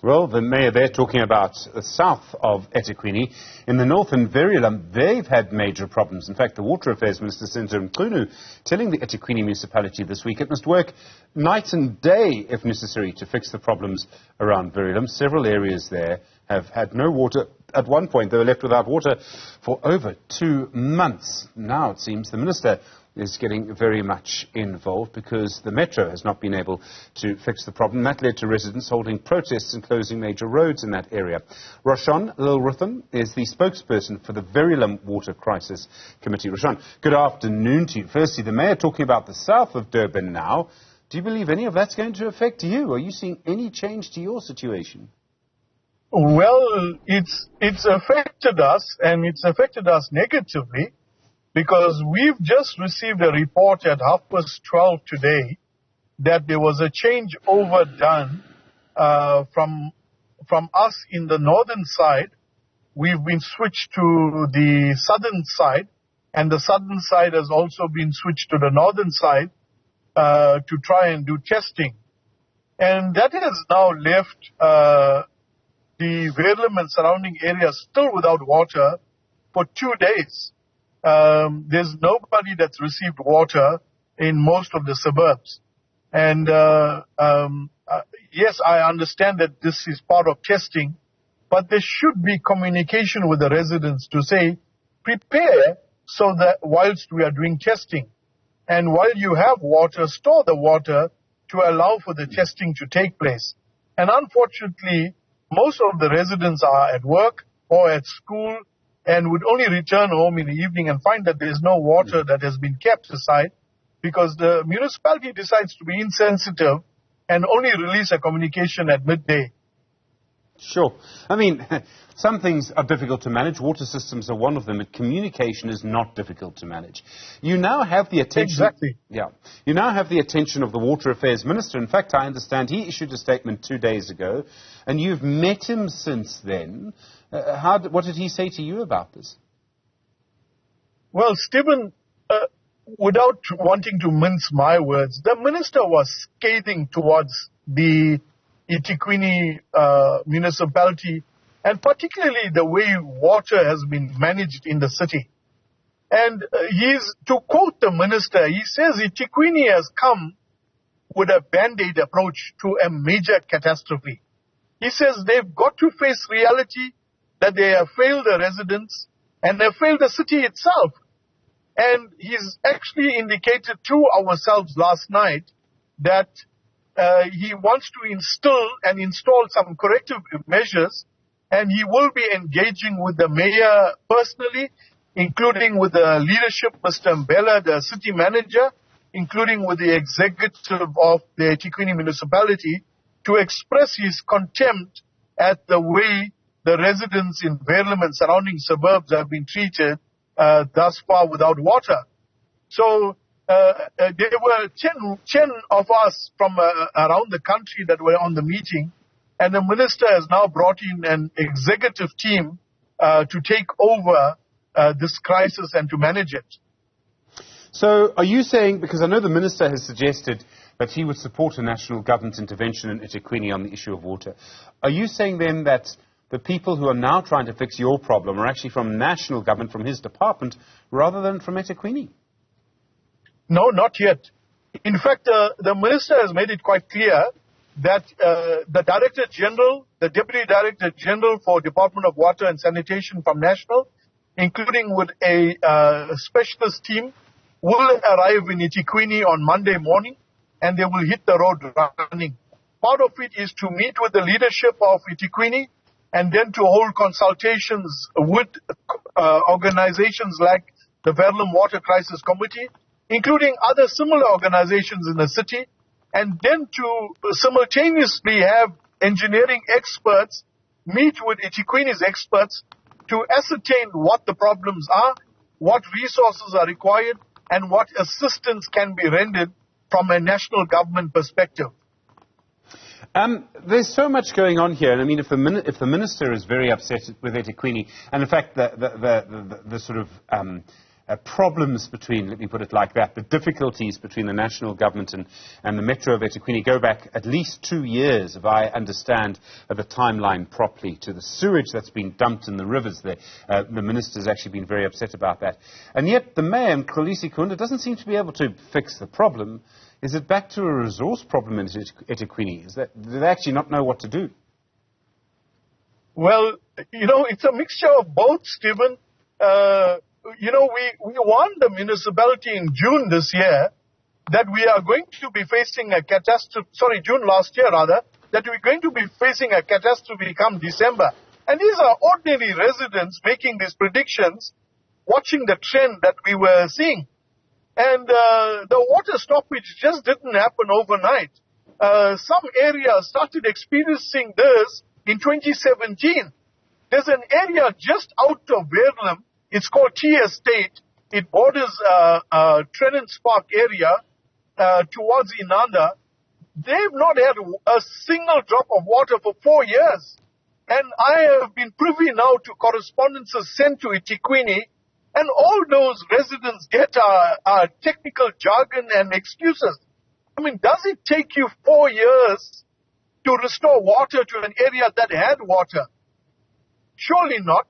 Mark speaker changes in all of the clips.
Speaker 1: Well, the mayor there talking about the south of eThekwini. In the north, in Verulam, they've had major problems. In fact, the Water Affairs Minister, Senator Mqunu, telling the eThekwini municipality this week it must work night and day, if necessary, to fix the problems around Verulam. Several areas there have had no water. At one point, they were left without water for over 2 months. Now, it seems, the minister is getting very much involved because the Metro has not been able to fix the problem. That led to residents holding protests and closing major roads in that area. Roshan Lil-Ruthan is the spokesperson for the Verulam Water Crisis Committee. Roshan, good afternoon to you. Firstly, the mayor talking about the south of Durban now. Do you believe any of that's going to affect you? Are you seeing any change to your situation?
Speaker 2: Well, it's affected us, and it's affected us negatively, because we've just received a report at 12:30 today that there was a changeover done from us in the northern side. We've been switched to the southern side, and the southern side has also been switched to the northern side to try and do testing. And that has now left the Verulam and surrounding areas still without water for 2 days. There's nobody that's received water in most of the suburbs. And yes, I understand that this is part of testing, but there should be communication with the residents to say, prepare so that whilst we are doing testing, and while you have water, store the water to allow for the testing to take place. And unfortunately, most of the residents are at work or at school and would only return home in the evening and find that there is no water that has been kept aside because the municipality decides to be insensitive and only release a communication at midday.
Speaker 1: Sure. I mean, some things are difficult to manage. Water systems are one of them, and communication is not difficult to manage. You now have the attention...
Speaker 2: Exactly.
Speaker 1: Yeah. You now have the attention of the Water Affairs Minister. In fact, I understand he issued a statement 2 days ago, and you've met him since then. What did he say to you about this?
Speaker 2: Well, Stephen, without wanting to mince my words, the minister was scathing towards the eThekwini municipality, and particularly the way water has been managed in the city. And to quote the minister, he says eThekwini has come with a band-aid approach to a major catastrophe. He says they've got to face reality that they have failed the residents and they have failed the city itself. And he's actually indicated to ourselves last night that he wants to instill and install some corrective measures, and he will be engaging with the mayor personally, including with the leadership, Mr. Mbela, the city manager, including with the executive of the eThekwini municipality, to express his contempt at the way the residents in Verulam and surrounding suburbs have been treated thus far without water. So there were 10 of us from around the country that were on the meeting, and the minister has now brought in an executive team to take over this crisis and to manage it.
Speaker 1: So are you saying, because I know the minister has suggested that he would support a national government intervention in eThekwini on the issue of water, are you saying then that the people who are now trying to fix your problem are actually from national government, from his department, rather than from eThekwini?
Speaker 2: No, not yet. In fact, the minister has made it quite clear that the Director General, the Deputy Director General for Department of Water and Sanitation from National, including with a specialist team, will arrive in eThekwini on Monday morning, and they will hit the road running. Part of it is to meet with the leadership of eThekwini and then to hold consultations with organizations like the Verulam Water Crisis Committee, including other similar organizations in the city, and then to simultaneously have engineering experts meet with eThekwini's experts to ascertain what the problems are, what resources are required, and what assistance can be rendered from a national government perspective.
Speaker 1: There's so much going on here, and I mean, if the minister is very upset with eThekwini, and in fact the sort of problems between, let me put it like that, the difficulties between the national government and the Metro of eThekwini go back at least 2 years, if I understand the timeline properly, to the sewage that's been dumped in the rivers there. The minister's actually been very upset about that. And yet the mayor, Mxolisi Kunda, doesn't seem to be able to fix the problem. Is it back to a resource problem in eThekwini? Do they actually not know what to do?
Speaker 2: Well, it's a mixture of both, Stephen. We warned the municipality in June this year that we are going to be facing a catastrophe, June last year rather, that we're going to be facing a catastrophe come December. And these are ordinary residents making these predictions, watching the trend that we were seeing. And the water stoppage just didn't happen overnight. Some areas started experiencing this in 2017. There's an area just out of Verulam. It's called T Estate. It borders Trenance Park area towards Inanda. They've not had a single drop of water for 4 years. And I have been privy now to correspondences sent to eThekwini, and all those residents get technical jargon and excuses. I mean, does it take you 4 years to restore water to an area that had water? Surely not.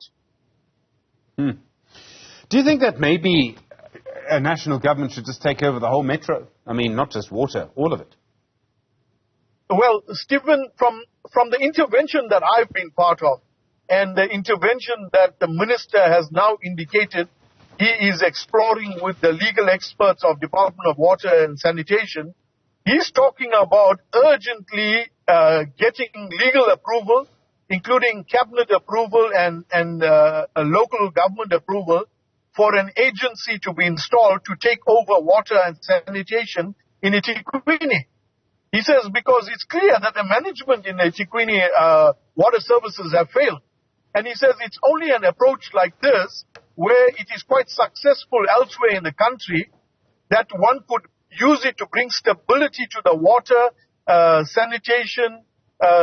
Speaker 1: Do you think that maybe a national government should just take over the whole metro? I mean, not just water, all of it.
Speaker 2: Well, Stephen, from the intervention that I've been part of, and the intervention that the minister has now indicated he is exploring with the legal experts of Department of Water and Sanitation, he's talking about urgently getting legal approval, including cabinet approval and a local government approval for an agency to be installed to take over water and sanitation in eThekwini. He says because it's clear that the management in eThekwini water services have failed. And he says it's only an approach like this, where it is quite successful elsewhere in the country, that one could use it to bring stability to the water, sanitation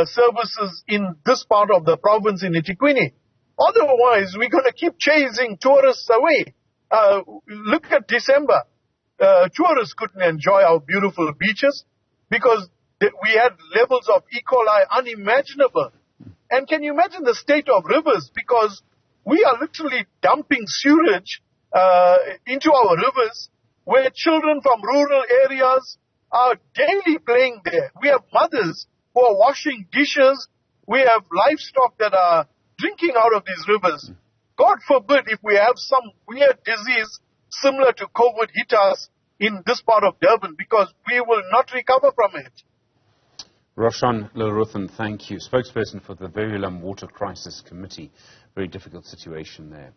Speaker 2: services in this part of the province in eThekwini. Otherwise, we're going to keep chasing tourists away. Look at December. Tourists couldn't enjoy our beautiful beaches because we had levels of E. coli unimaginable. And can you imagine the state of rivers? Because we are literally dumping sewage into our rivers, where children from rural areas are daily playing there. We have mothers who are washing dishes. We have livestock that are drinking out of these rivers. God forbid if we have some weird disease similar to COVID hit us in this part of Durban, because we will not recover from it.
Speaker 1: Roshan Lil-Ruthan, thank you. Spokesperson for the Verulam Water Crisis Committee. Very difficult situation there.